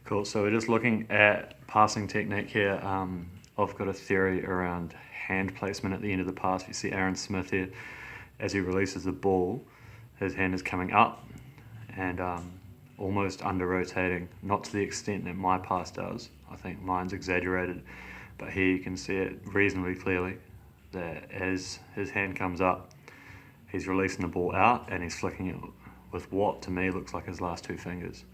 Cool, so we're just looking at passing technique here. I've got a theory around hand placement at the end of the pass. You see Aaron Smith here, as he releases the ball, his hand is coming up and almost under rotating, not to the extent that my pass does. I think mine's exaggerated, but here you can see it reasonably clearly that as his hand comes up, he's releasing the ball out and he's flicking it with what to me looks like his last two fingers.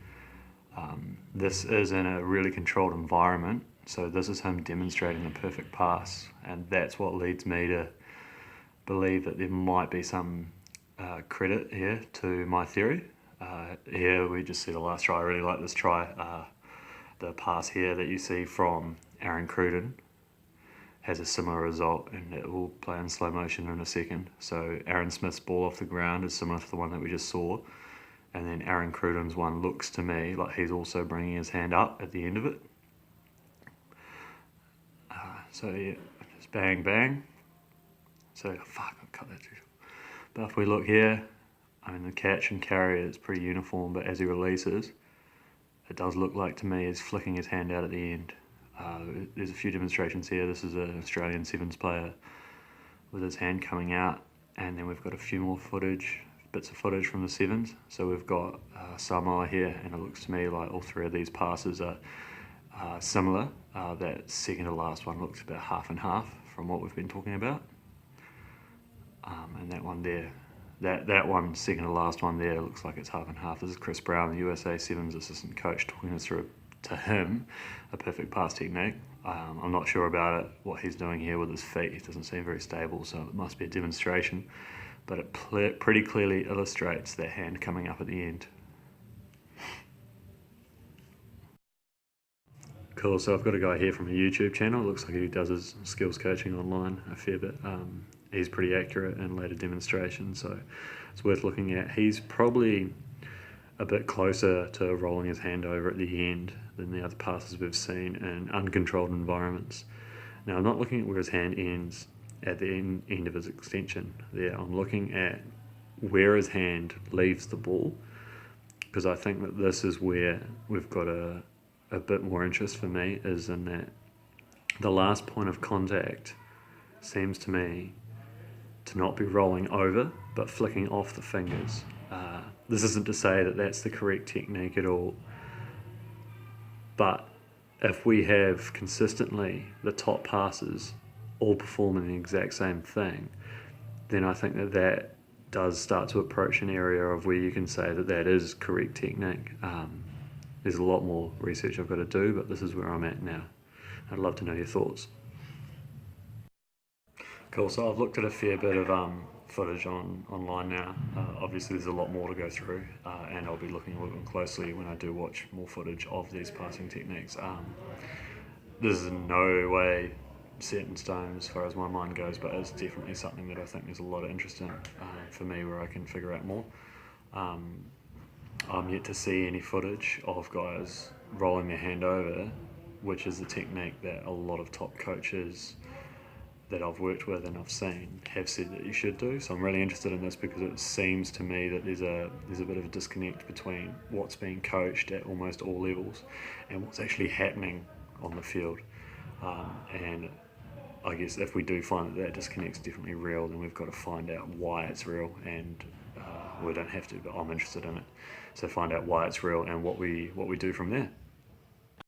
This is in a really controlled environment, so this is him demonstrating the perfect pass, and that's what leads me to believe that there might be some credit here to my theory. Here we just see the last try. I really like this try. The pass here that you see from Aaron Cruden has a similar result, and it will play in slow motion in a second. So Aaron Smith's ball off the ground is similar to the one that we just saw, and then Aaron Cruden's one looks to me like he's also bringing his hand up at the end of it. So yeah, just bang, bang. So, fuck, I'll cut that too. But if we look here, I mean the catch and carry is pretty uniform, but as he releases, it does look like to me he's flicking his hand out at the end. There's a few demonstrations here. This is an Australian Sevens player with his hand coming out, and then we've got a few more bits of footage from the Sevens. So we've got Samoa here, and it looks to me like all three of these passes are similar. That second to last one looks about half and half from what we've been talking about. And that one there, that one, second to last one there, looks like it's half and half. This is Chris Brown, the USA Sevens assistant coach, talking us through, to him, a perfect pass technique. I'm not sure about it, what he's doing here with his feet. He doesn't seem very stable, so it must be a demonstration. But it pretty clearly illustrates that hand coming up at the end. Cool, so I've got a guy here from a YouTube channel. It looks like he does his skills coaching online a fair bit. He's pretty accurate in later demonstrations, so it's worth looking at. He's probably a bit closer to rolling his hand over at the end than the other passes we've seen in uncontrolled environments. Now, I'm not looking at where his hand ends at the end of his extension there. I'm looking at where his hand leaves the ball, because I think that this is where we've got a bit more interest for me, is in that the last point of contact seems to me to not be rolling over, but flicking off the fingers. This isn't to say that that's the correct technique at all, but if we have consistently the top passes all performing the exact same thing, then I think that that does start to approach an area of where you can say that that is correct technique. There's a lot more research I've got to do, but this is where I'm at now. I'd love to know your thoughts. Cool, so I've looked at a fair bit of footage online now. Obviously there's a lot more to go through, and I'll be looking a little bit closely when I do watch more footage of these passing techniques. This is in no way set in stone as far as my mind goes, but it's definitely something that I think there's a lot of interest in for me, where I can figure out more. I'm yet to see any footage of guys rolling their hand over, which is the technique that a lot of top coaches that I've worked with and I've seen have said that you should do. So I'm really interested in this, because it seems to me that there's a bit of a disconnect between what's being coached at almost all levels and what's actually happening on the field. And I guess if we do find that that disconnect's definitely real, then we've got to find out why it's real, and we don't have to, but I'm interested in it. So find out why it's real and what we do from there.